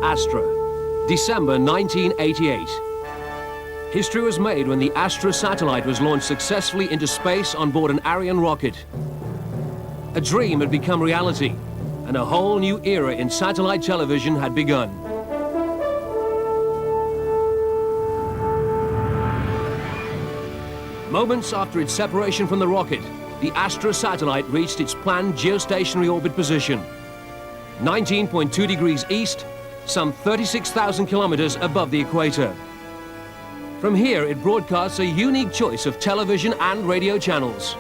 ASTRA, December 1988. History was made when the ASTRA satellite was launched successfully into space on board an Ariane rocket. A dream had become reality, and a whole new era in satellite television had begun. Moments after its separation from the rocket, the ASTRA satellite reached its planned geostationary orbit position, 19.2 degrees east, some 36,000 kilometers above the equator. From here, it broadcasts a unique choice of television and radio channels.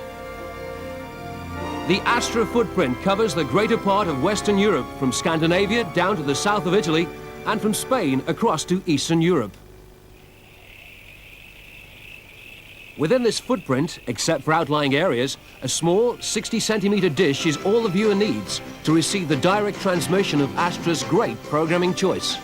The ASTRA footprint covers the greater part of Western Europe, from Scandinavia down to the south of Italy, and from Spain across to Eastern Europe. Within this footprint, except for outlying areas, a small 60-centimeter dish is all the viewer needs to receive the direct transmission of ASTRA's great programming choice.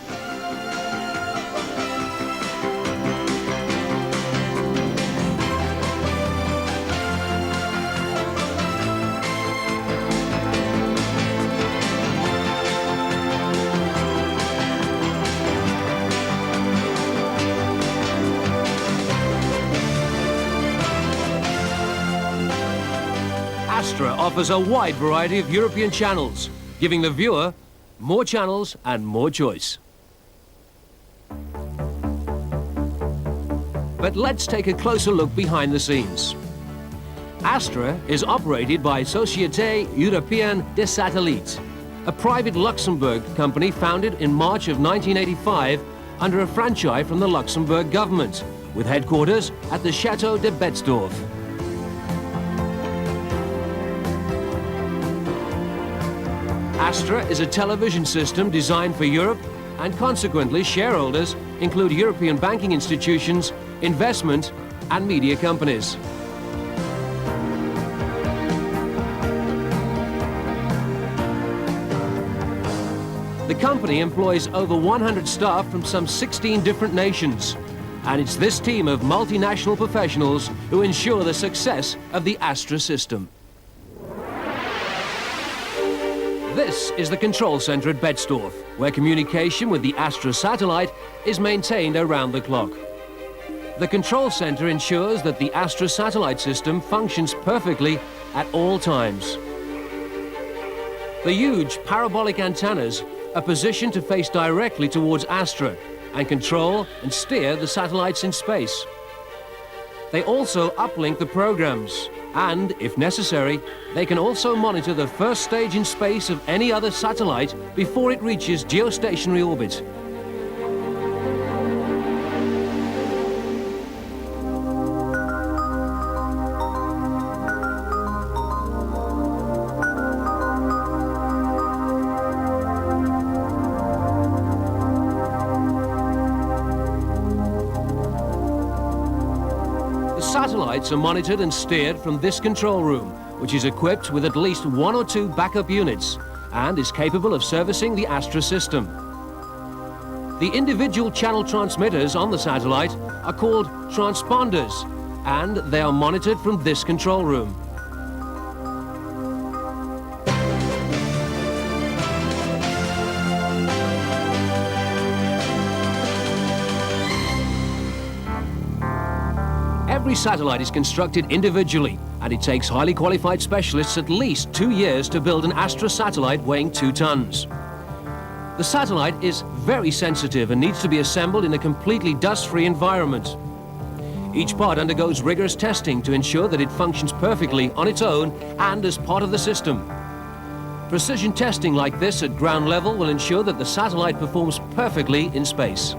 ASTRA offers a wide variety of European channels, giving the viewer more channels and more choice. But let's take a closer look behind the scenes. ASTRA is operated by Société Européenne des Satellites, a private Luxembourg company founded in March of 1985 under a franchise from the Luxembourg government, with headquarters at the Château de Betzdorf. ASTRA is a television system designed for Europe, and consequently shareholders include European banking institutions, investment and media companies. The company employs over 100 staff from some 16 different nations, and it's this team of multinational professionals who ensure the success of the ASTRA system. This is the control center at Betzdorf, where communication with the ASTRA satellite is maintained around the clock. The control center ensures that the ASTRA satellite system functions perfectly at all times. The huge parabolic antennas are positioned to face directly towards ASTRA and control and steer the satellites in space. They also uplink the programs, and, if necessary, they can also monitor the first stage in space of any other satellite before it reaches geostationary orbit. Satellites are monitored and steered from this control room, which is equipped with at least 1 or 2 backup units and is capable of servicing the ASTRA system. The individual channel transmitters on the satellite are called transponders, and they are monitored from this control room. Every satellite is constructed individually, and it takes highly qualified specialists at least 2 years to build an ASTRA satellite weighing 2 tons. The satellite is very sensitive and needs to be assembled in a completely dust-free environment. Each part undergoes rigorous testing to ensure that it functions perfectly on its own and as part of the system. Precision testing like this at ground level will ensure that the satellite performs perfectly in space.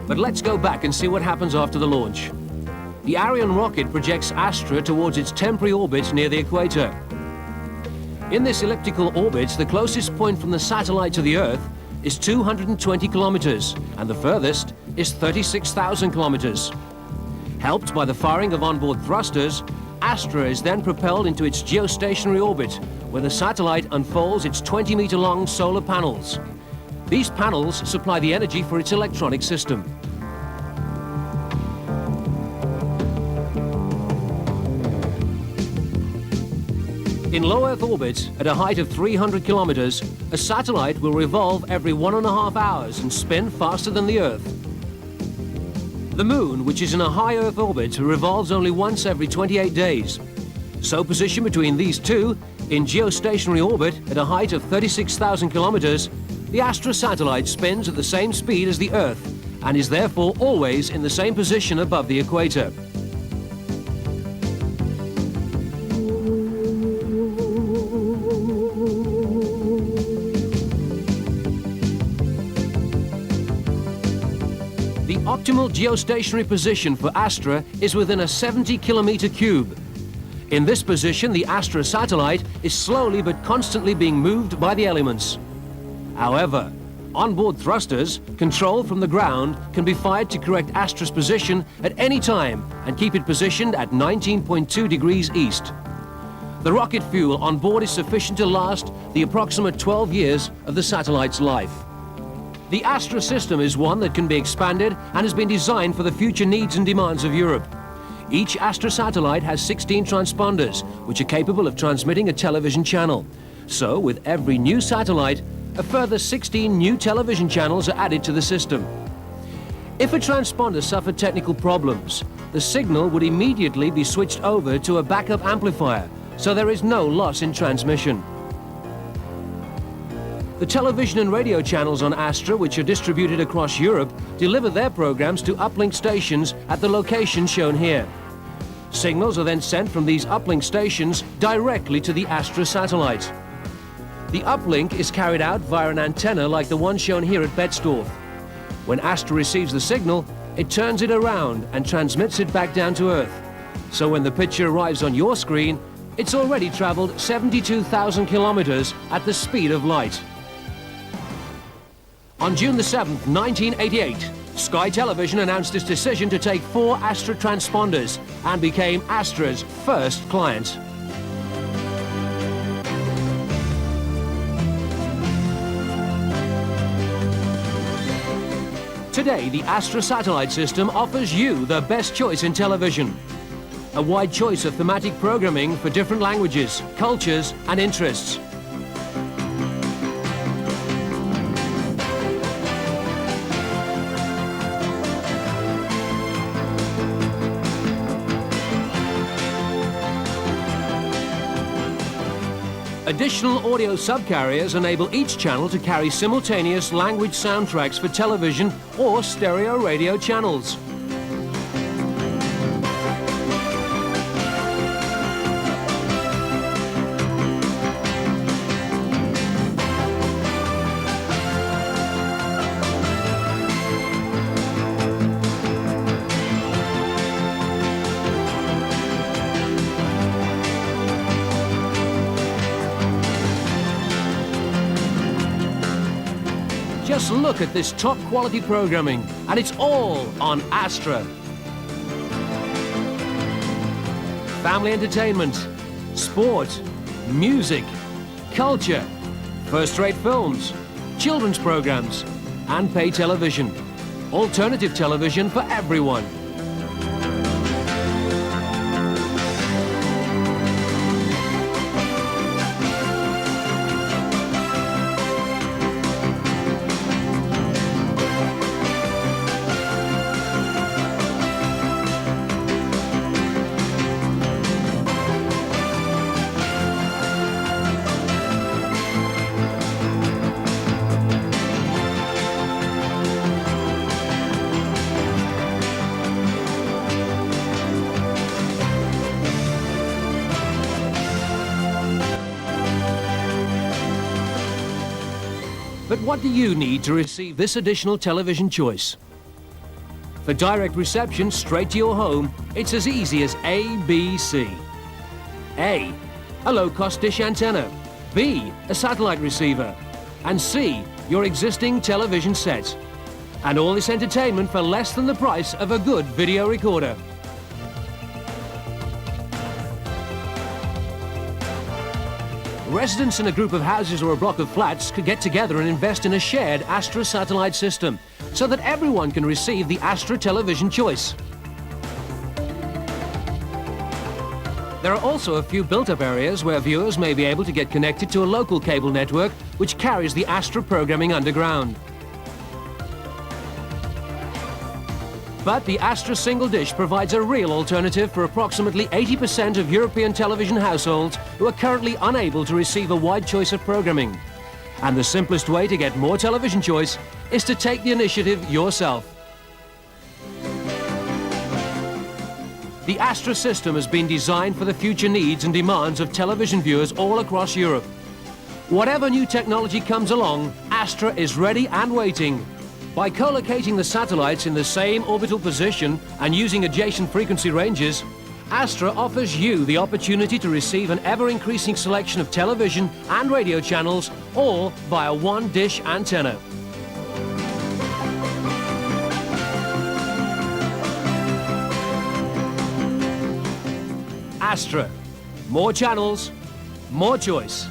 But let's go back and see what happens after the launch. The Ariane rocket projects ASTRA towards its temporary orbit near the equator. In this elliptical orbit, the closest point from the satellite to the Earth is 220 kilometers, and the furthest is 36,000 kilometers. Helped by the firing of onboard thrusters, ASTRA is then propelled into its geostationary orbit, where the satellite unfolds its 20-meter-long solar panels. These panels supply the energy for its electronic system. In low Earth orbit, at a height of 300 kilometers, a satellite will revolve every 1.5 hours and spin faster than the Earth. The Moon, which is in a high Earth orbit, revolves only once every 28 days. So positioned between these two, in geostationary orbit at a height of 36,000 kilometers, the ASTRA satellite spins at the same speed as the Earth and is therefore always in the same position above the equator. The optimal geostationary position for ASTRA is within a 70-kilometer cube. In this position, the ASTRA satellite is slowly but constantly being moved by the elements. However, onboard thrusters, controlled from the ground, can be fired to correct ASTRA's position at any time and keep it positioned at 19.2 degrees east. The rocket fuel on board is sufficient to last the approximate 12 years of the satellite's life. The ASTRA system is one that can be expanded and has been designed for the future needs and demands of Europe. Each ASTRA satellite has 16 transponders, which are capable of transmitting a television channel. So, with every new satellite, a further 16 new television channels are added to the system. If a transponder suffered technical problems, the signal would immediately be switched over to a backup amplifier, so there is no loss in transmission. The television and radio channels on ASTRA, which are distributed across Europe, deliver their programs to uplink stations at the location shown here. Signals are then sent from these uplink stations directly to the ASTRA satellite. The uplink is carried out via an antenna like the one shown here at Betzdorf. When ASTRA receives the signal, it turns it around and transmits it back down to Earth. So when the picture arrives on your screen, it's already traveled 72,000 kilometers at the speed of light. On June the 7th, 1988, Sky Television announced its decision to take 4 ASTRA transponders and became ASTRA's first client. Today, the ASTRA satellite system offers you the best choice in television. A wide choice of thematic programming for different languages, cultures, and interests. Additional audio subcarriers enable each channel to carry simultaneous language soundtracks for television or stereo radio channels. Just look at this top quality programming, and it's all on ASTRA. Family entertainment, sport, music, culture, first-rate films, children's programs, and pay television. Alternative television for everyone. But what do you need to receive this additional television choice? For direct reception straight to your home, it's as easy as A, B, C. A, a low-cost dish antenna. B, a satellite receiver. And C, your existing television set. And all this entertainment for less than the price of a good video recorder. Residents in a group of houses or a block of flats could get together and invest in a shared ASTRA satellite system so that everyone can receive the ASTRA television choice. There are also a few built-up areas where viewers may be able to get connected to a local cable network which carries the ASTRA programming underground. But the ASTRA single dish provides a real alternative for approximately 80% of European television households who are currently unable to receive a wide choice of programming. And the simplest way to get more television choice is to take the initiative yourself. The ASTRA system has been designed for the future needs and demands of television viewers all across Europe. Whatever new technology comes along, ASTRA is ready and waiting. By co-locating the satellites in the same orbital position and using adjacent frequency ranges, ASTRA offers you the opportunity to receive an ever-increasing selection of television and radio channels, all via one dish antenna. ASTRA. More channels, more choice.